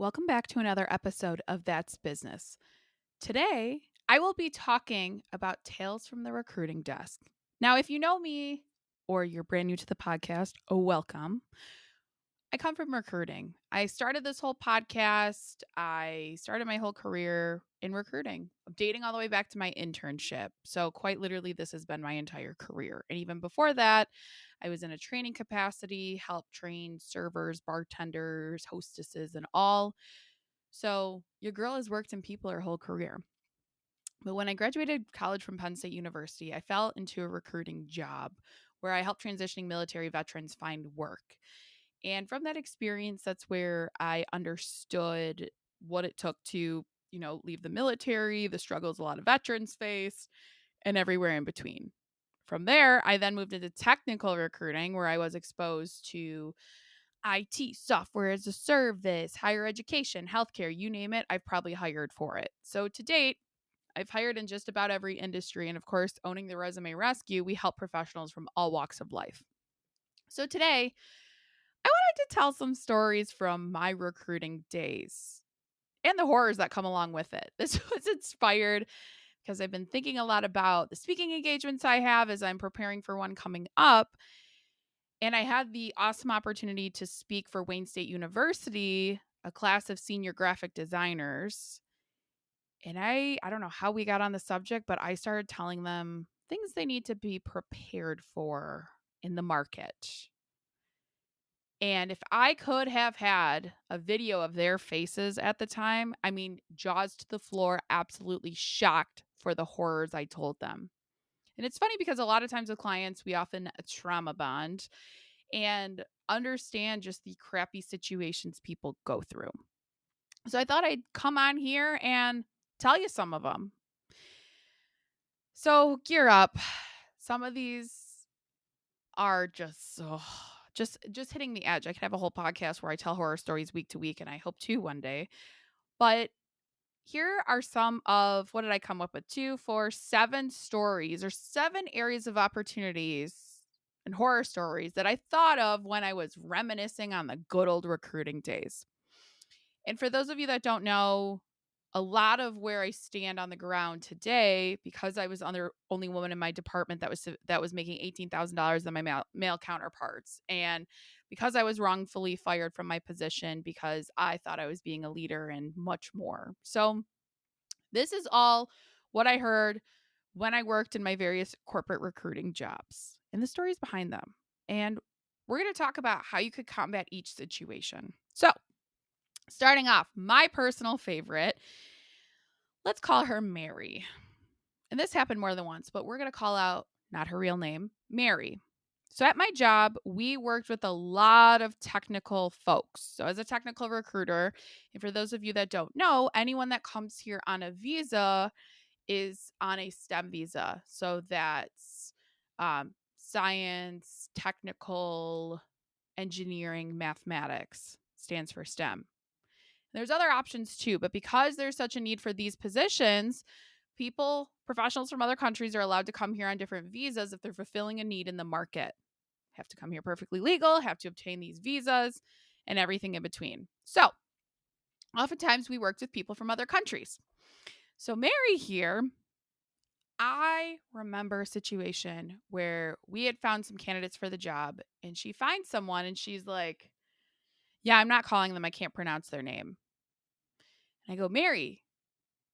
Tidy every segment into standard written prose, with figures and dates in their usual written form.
Welcome back to another episode of That's Business. Today, I will be talking about tales from the recruiting desk. Now, if you know me or you're brand new to the podcast, welcome. I come from recruiting. I started this whole podcast. I started my whole career in recruiting, dating all the way back to my internship. So, quite literally, this has been my entire career. And even before that, I was in a training capacity, helped train servers, bartenders, hostesses, and all. So, your girl has worked in people her whole career. But when I graduated college from Penn State University, I fell into a recruiting job where I helped transitioning military veterans find work. And from that experience, that's where I understood what it took to, leave the military, the struggles a lot of veterans face, and everywhere in between. From there, I then moved into technical recruiting where I was exposed to IT, software as a service, higher education, healthcare, you name it, I've probably hired for it. So to date, I've hired in just about every industry. And of course, owning the Resume Rescue, we help professionals from all walks of life. So today, I wanted to tell some stories from my recruiting days and the horrors that come along with it. This was inspired because I've been thinking a lot about the speaking engagements I have as I'm preparing for one coming up. And I had the awesome opportunity to speak for Wayne State University, a class of senior graphic designers. And I don't know how we got on the subject, but I started telling them things they need to be prepared for in the market. And if I could have had a video of their faces at the time, I mean, jaws to the floor, absolutely shocked for the horrors I told them. And it's funny because a lot of times with clients, we often trauma bond and understand just the crappy situations people go through. So I thought I'd come on here and tell you some of them. So gear up. Some of these are just hitting the edge. I could have a whole podcast where I tell horror stories week to week, and I hope to one day. But here are some of what did I come up with? 2, 4, 7 stories or 7 areas of opportunities and horror stories that I thought of when I was reminiscing on the good old recruiting days. And for those of you that don't know, a lot of where I stand on the ground today, because I was the only woman in my department that was making $18,000 than my male counterparts, and because I was wrongfully fired from my position because I thought I was being a leader and much more. So this is all what I heard when I worked in my various corporate recruiting jobs and the stories behind them. And we're going to talk about how you could combat each situation. So, starting off, my personal favorite, let's call her Mary. And this happened more than once, but we're going to call out not her real name, Mary. So at my job, we worked with a lot of technical folks. So as a technical recruiter, and for those of you that don't know, anyone that comes here on a visa is on a STEM visa. So that's science, technical, engineering, mathematics stands for STEM. There's other options too, but because there's such a need for these positions, professionals from other countries are allowed to come here on different visas if they're fulfilling a need in the market. Have to come here perfectly legal, have to obtain these visas, and everything in between. So, oftentimes we worked with people from other countries. So, Mary here, I remember a situation where we had found some candidates for the job, and she finds someone and she's like, "Yeah, I'm not calling them. I can't pronounce their name." And I go, "Mary,"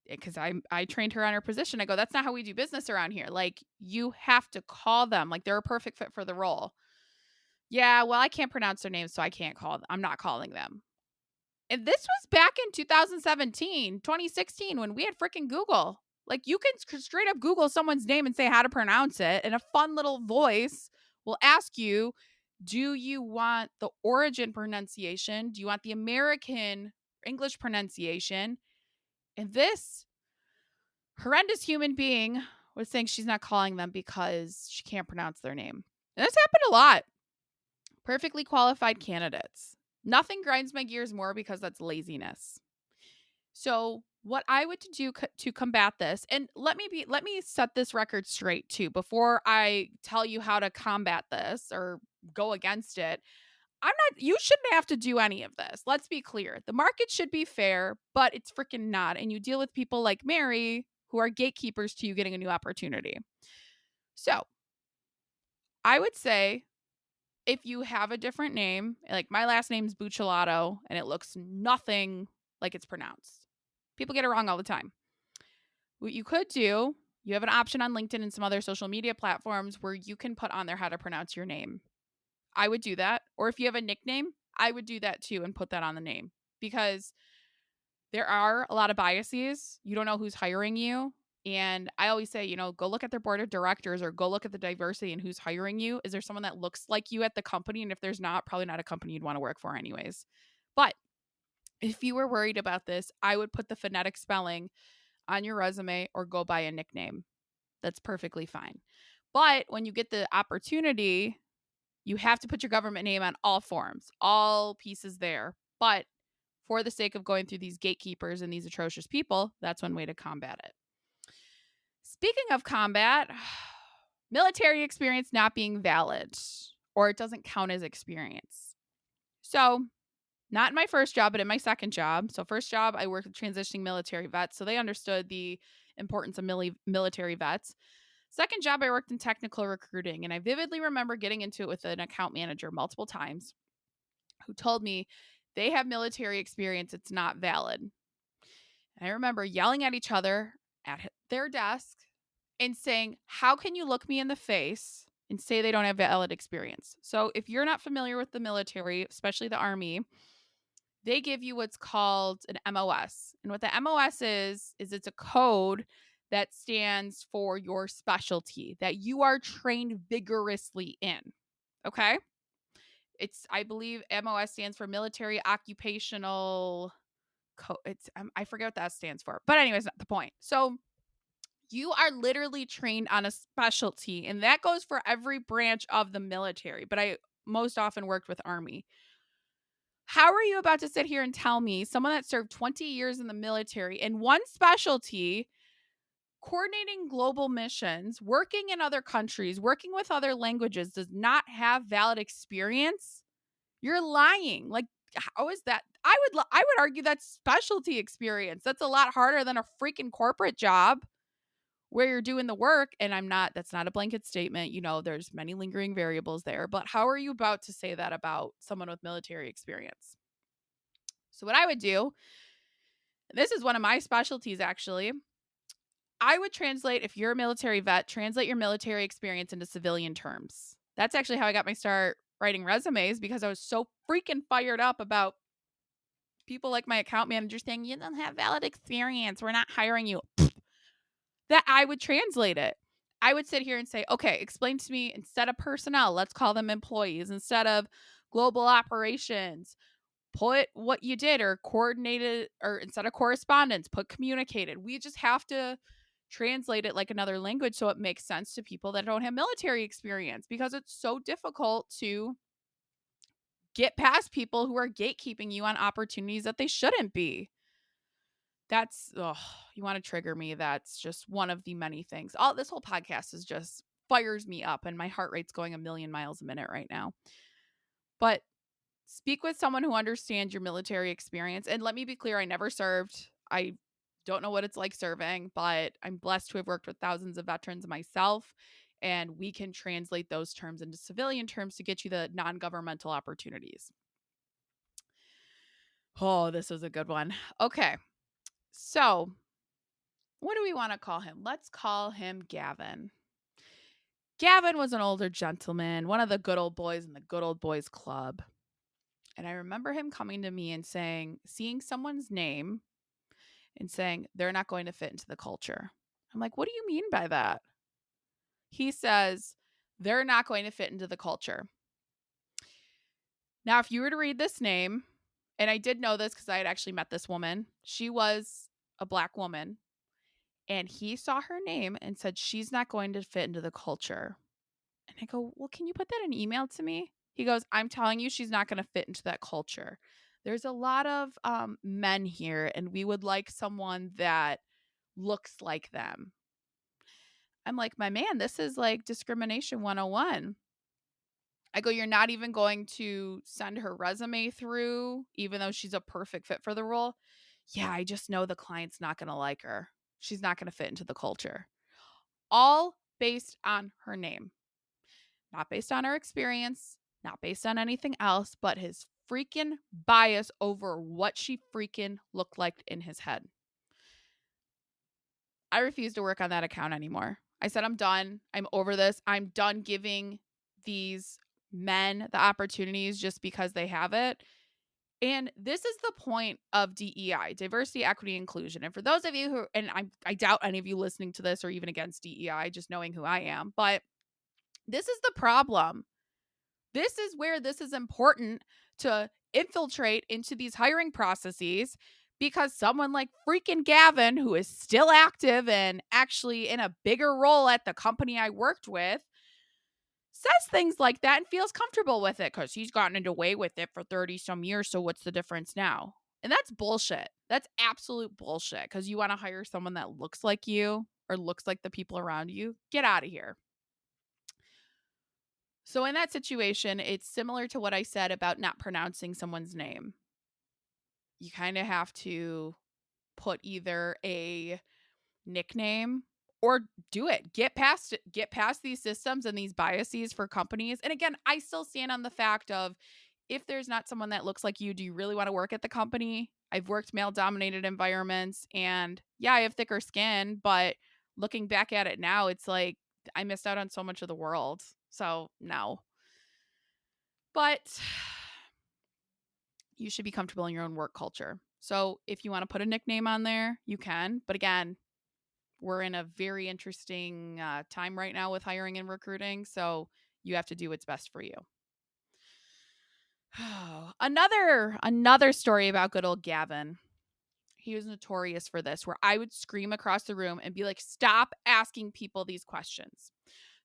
because I trained her on her position. I go, "That's not how we do business around here. Like, you have to call them. Like, they're a perfect fit for the role." "Yeah, well, I can't pronounce their names, so I can't call them. I'm not calling them." And this was back in 2017, 2016, when we had freaking Google. Like, you can straight up Google someone's name and say how to pronounce it, and a fun little voice will ask you, do you want the origin pronunciation? Do you want the American English pronunciation? And this horrendous human being was saying she's not calling them because she can't pronounce their name. And this happened a lot. Perfectly qualified candidates. Nothing grinds my gears more because that's laziness. So, what I would do to combat this, and let me set this record straight too before I tell you how to combat this or go against it. You shouldn't have to do any of this. Let's be clear. The market should be fair, but it's freaking not. And you deal with people like Mary who are gatekeepers to you getting a new opportunity. So I would say if you have a different name, like my last name's Buccellato and it looks nothing like it's pronounced. People get it wrong all the time. What you could do, you have an option on LinkedIn and some other social media platforms where you can put on there how to pronounce your name. I would do that. Or if you have a nickname, I would do that too and put that on the name because there are a lot of biases. You don't know who's hiring you. And I always say, go look at their board of directors or go look at the diversity and who's hiring you. Is there someone that looks like you at the company? And if there's not, probably not a company you'd want to work for, anyways. But if you were worried about this, I would put the phonetic spelling on your resume or go by a nickname. That's perfectly fine. But when you get the opportunity, you have to put your government name on all forms, all pieces there. But for the sake of going through these gatekeepers and these atrocious people, that's one way to combat it. Speaking of combat, military experience not being valid or it doesn't count as experience. So, not in my first job, but in my second job. So, first job, I worked with transitioning military vets. So, they understood the importance of military vets. Second job, I worked in technical recruiting. And I vividly remember getting into it with an account manager multiple times who told me they have military experience. It's not valid. And I remember yelling at each other at their desk and saying, how can you look me in the face and say they don't have valid experience? So if you're not familiar with the military, especially the Army, they give you what's called an MOS. And what the MOS is it's a code that stands for your specialty that you are trained vigorously in. Okay? I believe MOS stands for military occupational I forget what that stands for. But anyways, not the point. So you are literally trained on a specialty, and that goes for every branch of the military. But I most often worked with Army. How are you about to sit here and tell me someone that served 20 years in the military in one specialty, coordinating global missions, working in other countries, working with other languages, does not have valid experience? You're lying. Like, how is that? I would argue that's specialty experience. That's a lot harder than a freaking corporate job where you're doing the work. And that's not a blanket statement. There's many lingering variables there. But how are you about to say that about someone with military experience? So, what I would do, this is one of my specialties actually. I would translate, if you're a military vet, translate your military experience into civilian terms. That's actually how I got my start writing resumes because I was so freaking fired up about people like my account manager saying, you don't have valid experience. We're not hiring you. That I would translate it. I would sit here and say, okay, explain to me, instead of personnel, let's call them employees. Instead of global operations, put what you did, or coordinated, or instead of correspondence, put communicated. We just have to translate it like another language so it makes sense to people that don't have military experience, because it's so difficult to get past people who are gatekeeping you on opportunities that they shouldn't be. You want to trigger me. That's just one of the many things. This whole podcast is just fires me up and my heart rate's going a million miles a minute right now. But speak with someone who understands your military experience. And let me be clear, I never served. I don't know what it's like serving, but I'm blessed to have worked with thousands of veterans myself. And we can translate those terms into civilian terms to get you the non-governmental opportunities. Oh, this was a good one. Okay. So, what do we want to call him? Let's call him Gavin. Gavin was an older gentleman, one of the good old boys in the good old boys club. And I remember him coming to me and seeing someone's name and saying, they're not going to fit into the culture. I'm like, what do you mean by that? He says, they're not going to fit into the culture. Now, if you were to read this name, and I did know this because I had actually met this woman, she was a Black woman. And he saw her name and said, she's not going to fit into the culture. And I go, well, can you put that in email to me? He goes, I'm telling you, she's not going to fit into that culture. There's a lot of men here, and we would like someone that looks like them. I'm like, my man, this is like discrimination 101. I go, you're not even going to send her resume through, even though she's a perfect fit for the role? Yeah, I just know the client's not going to like her. She's not going to fit into the culture. All based on her name, not based on her experience, not based on anything else, but his freaking bias over what she freaking looked like in his head. I refuse to work on that account anymore. I said, I'm done. I'm over this. I'm done giving these men the opportunities just because they have it. And this is the point of DEI, diversity, equity, inclusion. And for those of you who, and I doubt any of you listening to this are even against DEI, just knowing who I am, but this is the problem. This is where this is important to infiltrate into these hiring processes, because someone like freaking Gavin, who is still active and actually in a bigger role at the company I worked with, says things like that and feels comfortable with it because he's gotten away with it for 30 some years. So what's the difference now? And that's bullshit. That's absolute bullshit, because you want to hire someone that looks like you or looks like the people around you. Get out of here. So in that situation, it's similar to what I said about not pronouncing someone's name. You kind of have to put either a nickname or do it. Get past these systems and these biases for companies. And again, I still stand on the fact of, if there's not someone that looks like you, do you really want to work at the company? I've worked male dominated environments, and yeah, I have thicker skin, but looking back at it now, it's like I missed out on so much of the world. So no. But you should be comfortable in your own work culture. So if you want to put a nickname on there, you can. But again, we're in a very interesting time right now with hiring and recruiting. So you have to do what's best for you. Another story about good old Gavin. He was notorious for this, where I would scream across the room and be like, stop asking people these questions.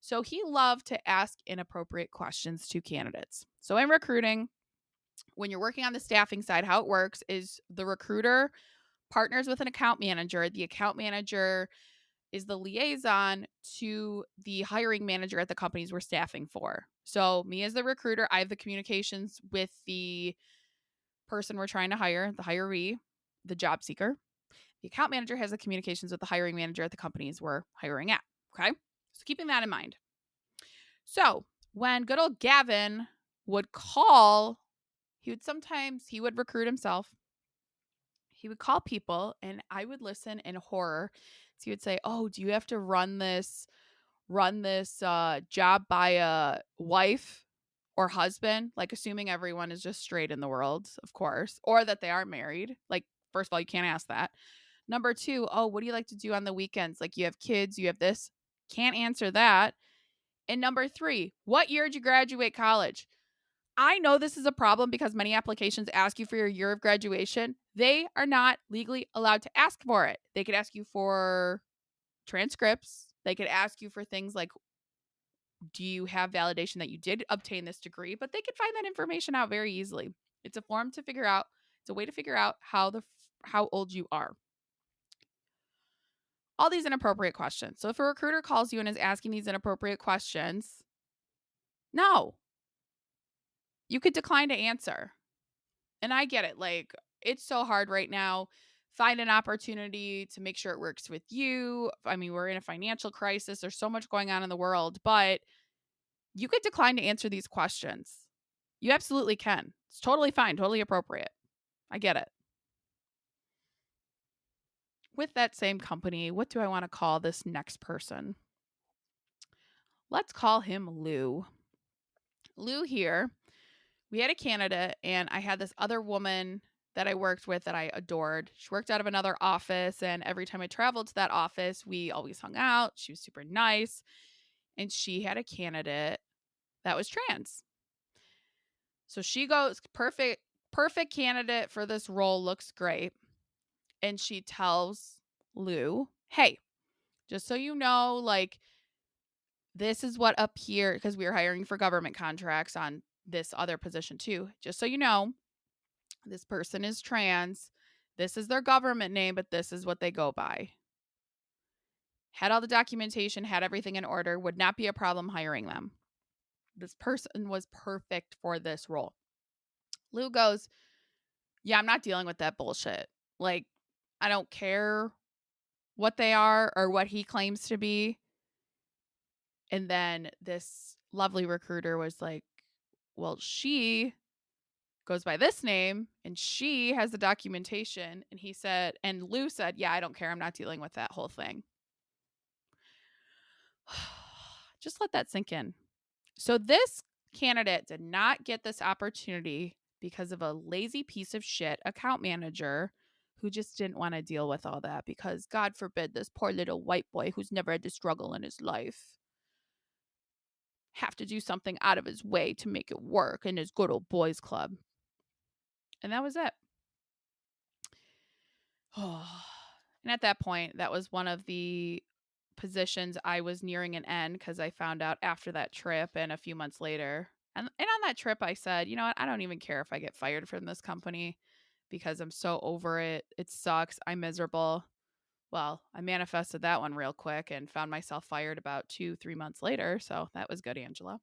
So he loved to ask inappropriate questions to candidates. So in recruiting, when you're working on the staffing side, how it works is the recruiter partners with an account manager. The account manager is the liaison to the hiring manager at the companies we're staffing for. So me as the recruiter, I have the communications with the person we're trying to hire, the hiree, the job seeker. The account manager has the communications with the hiring manager at the companies we're hiring at. Okay. So keeping that in mind. So when good old Gavin would call, he would recruit himself. He would call people and I would listen in horror. So he would say, oh, do you have to run this job by a wife or husband? Like, assuming everyone is just straight in the world, of course, or that they are married. Like, first of all, you can't ask that. Number two, oh, what do you like to do on the weekends? Like, you have kids, you have this. Can't answer that. And number three, what year did you graduate college? I know this is a problem because many applications ask you for your year of graduation. They are not legally allowed to ask for it. They could ask you for transcripts. They could ask you for things like, do you have validation that you did obtain this degree? But they could find that information out very easily. It's a form to figure out. It's a way to figure out how old you are. All these inappropriate questions. So if a recruiter calls you and is asking these inappropriate questions, no, you could decline to answer. And I get it. Like, it's so hard right now. Find an opportunity to make sure it works with you. I mean, we're in a financial crisis. There's so much going on in the world, but you could decline to answer these questions. You absolutely can. It's totally fine, totally appropriate. I get it. With that same company, what do I want to call this next person? Let's call him Lou. Lou here, we had a candidate, and I had this other woman that I worked with that I adored. She worked out of another office, and every time I traveled to that office, we always hung out. She was super nice, and she had a candidate that was trans. So she goes, perfect candidate for this role, looks great. And she tells Lou, hey, just so you know, like, this is what up here, because we were hiring for government contracts on this other position too. Just so you know, this person is trans. This is their government name, but this is what they go by. Had all the documentation, had everything in order, would not be a problem hiring them. this person was perfect for this role. Lou goes, yeah, I'm not dealing with that bullshit. Like, I don't care what they are or what he claims to be. And then this lovely recruiter was like, well, she goes by this name and she has the documentation. And he said, and Lou said, yeah, I don't care. I'm not dealing with that whole thing. Just let that sink in. So this candidate did not get this opportunity because of a lazy piece of shit account manager who just didn't want to deal with all that because God forbid this poor little white boy who's never had to struggle in his life have to do something out of his way to make it work in his good old boys club. And that was it. And at that point, that was one of the positions I was nearing an end because I found out after that trip and a few months later. And on that trip, I said, you know what? I don't even care if I get fired from this company because I'm so over it. It sucks. I'm miserable. Well, I manifested that one real quick and found myself fired about 2-3 months later. So that was good, Angela.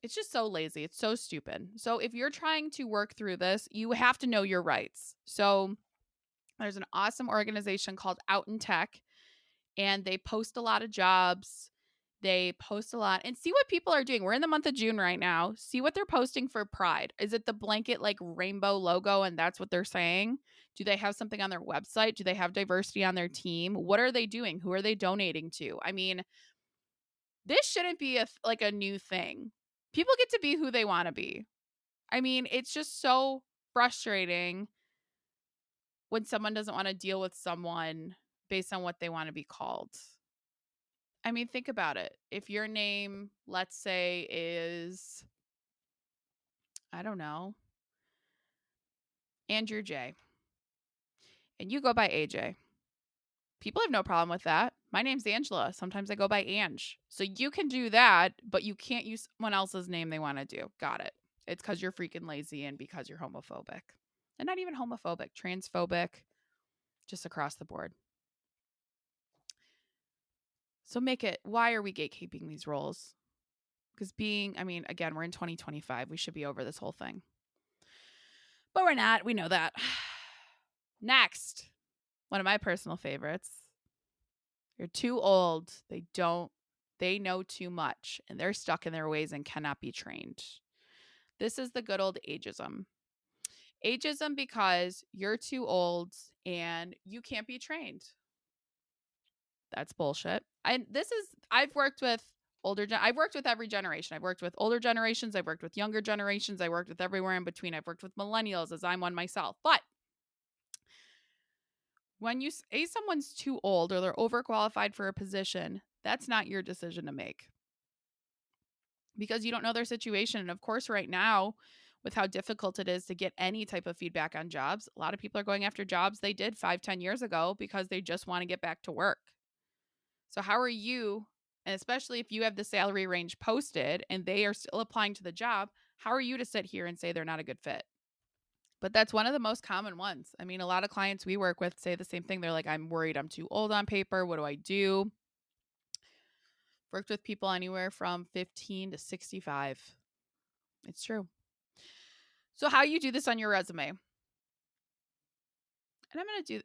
It's just so lazy. It's so stupid. So if you're trying to work through this, you have to know your rights. So there's an awesome organization called Out in Tech, and they post a lot of jobs. They post a lot and see what people are doing. We're in the month of June right now. See what they're posting for Pride. Is it the blanket like rainbow logo and that's what they're saying? Do they have something on their website? Do they have diversity on their team? What are they doing? Who are they donating to? I mean, this shouldn't be like a new thing. People get to be who they want to be. I mean, it's just so frustrating when someone doesn't want to deal with someone based on what they want to be called. I mean, think about it. If your name, let's say, is, I don't know, Andrew J, and you go by AJ, people have no problem with that. My name's Angela. Sometimes I go by Ange. So you can do that, but you can't use someone else's name they want to do. Got it. It's because you're freaking lazy and because you're homophobic. And not even homophobic, transphobic, just across the board. So make it, why are we gatekeeping these roles? Because again, we're in 2025. We should be over this whole thing. But we're not. We know that. Next, one of my personal favorites. You're too old. They know too much and they're stuck in their ways and cannot be trained. This is the good old ageism. Ageism because you're too old and you can't be trained. That's bullshit. I've worked with I've worked with every generation. I've worked with older generations. I've worked with younger generations. I worked with everywhere in between. I've worked with millennials as I'm one myself. But when you say someone's too old or they're overqualified for a position, that's not your decision to make because you don't know their situation. And of course, right now, with how difficult it is to get any type of feedback on jobs, a lot of people are going after jobs they did 5-10 years ago because they just want to get back to work. So how are you, and especially if you have the salary range posted and they are still applying to the job, how are you to sit here and say they're not a good fit? But that's one of the most common ones. I mean, a lot of clients we work with say the same thing. They're like, I'm worried I'm too old on paper. What do I do? Worked with people anywhere from 15 to 65. It's true. So how you do this on your resume?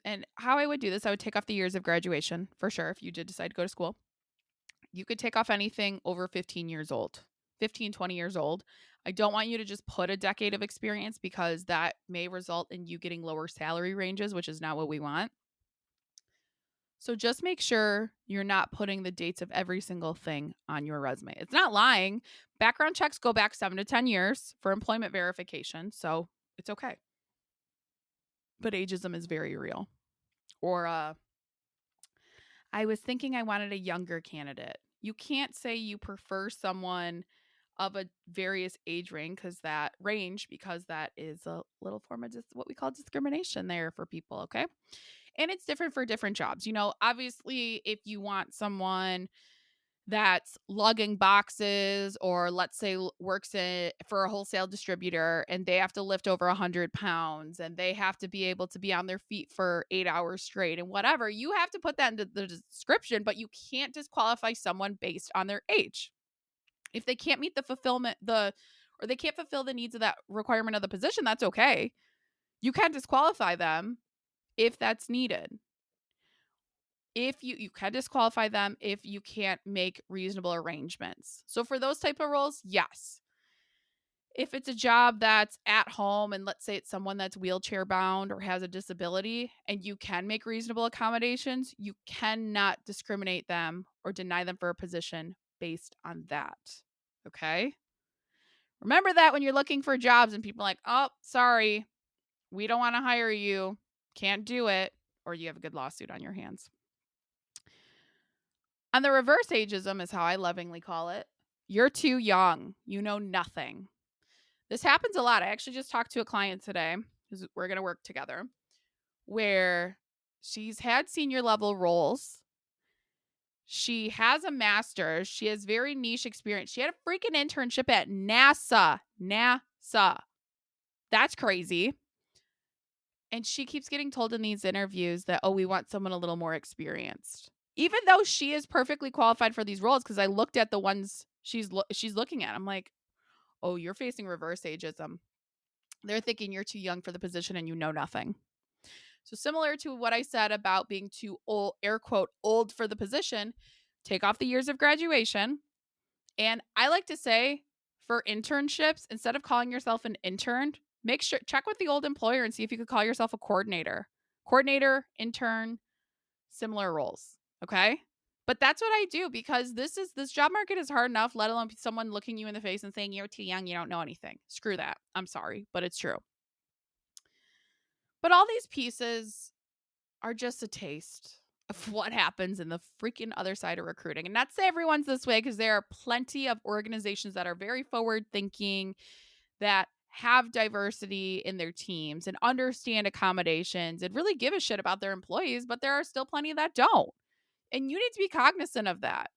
And how I would do this, I would take off the years of graduation for sure. If you did decide to go to school, you could take off anything over 15 years old, 15, 20 years old. I don't want you to just put a decade of experience because that may result in you getting lower salary ranges, which is not what we want. So just make sure you're not putting the dates of every single thing on your resume. It's not lying. Background checks go back 7 to 10 years for employment verification. So it's okay. But ageism is very real. Or I was thinking I wanted a younger candidate. You can't say you prefer someone of a various age range because that is a little form of what we call discrimination there for people, okay? And it's different for different jobs. You know, obviously if you want someone that's lugging boxes, or let's say works for a wholesale distributor and they have to lift over 100 pounds and they have to be able to be on their feet for 8 hours straight and whatever, you have to put that into the description, but you can't disqualify someone based on their age. If they can't meet or they can't fulfill the needs of that requirement of the position, that's okay. You can't disqualify them if that's needed. If you can disqualify them if you can't make reasonable arrangements. So for those type of roles, yes. If it's a job that's at home and let's say it's someone that's wheelchair bound or has a disability and you can make reasonable accommodations, you cannot discriminate them or deny them for a position based on that. Okay? Remember that when you're looking for jobs and people are like, "Oh, sorry, we don't want to hire you. Can't do it," or you have a good lawsuit on your hands. And the reverse ageism is how I lovingly call it. You're too young. You know nothing. This happens a lot. I actually just talked to a client today because we're going to work together where she's had senior level roles. She has a master's. She has very niche experience. She had a freaking internship at NASA. NASA. That's crazy. And she keeps getting told in these interviews that, oh, we want someone a little more experienced. Even though she is perfectly qualified for these roles, because I looked at the ones she's looking at. I'm like, oh, you're facing reverse ageism. They're thinking you're too young for the position and you know nothing. So similar to what I said about being too old, air quote, old for the position, take off the years of graduation. And I like to say for internships, instead of calling yourself an intern, check with the old employer and see if you could call yourself a coordinator. Coordinator, intern, similar roles. Okay? But that's what I do because this job market is hard enough, let alone someone looking you in the face and saying you're too young, you don't know anything. Screw that. I'm sorry, but it's true. But all these pieces are just a taste of what happens in the freaking other side of recruiting. And not to say everyone's this way, because there are plenty of organizations that are very forward thinking, that have diversity in their teams and understand accommodations and really give a shit about their employees, but there are still plenty that don't. And you need to be cognizant of that.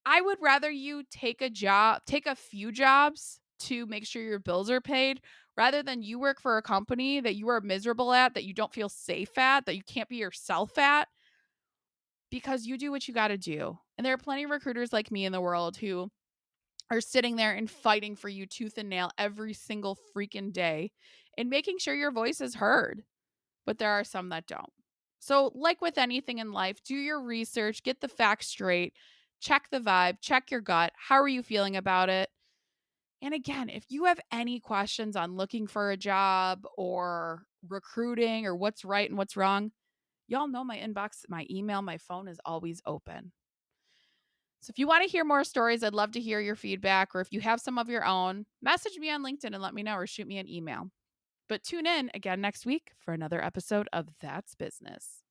I would rather you take a few jobs to make sure your bills are paid rather than you work for a company that you are miserable at, that you don't feel safe at, that you can't be yourself at because you do what you got to do. And there are plenty of recruiters like me in the world who are sitting there and fighting for you tooth and nail every single freaking day and making sure your voice is heard. But there are some that don't. So, like with anything in life, do your research, get the facts straight, check the vibe, check your gut. How are you feeling about it? And again, if you have any questions on looking for a job or recruiting or what's right and what's wrong, y'all know my inbox, my email, my phone is always open. So if you want to hear more stories, I'd love to hear your feedback. Or if you have some of your own, message me on LinkedIn and let me know, or shoot me an email. But tune in again next week for another episode of That's Business.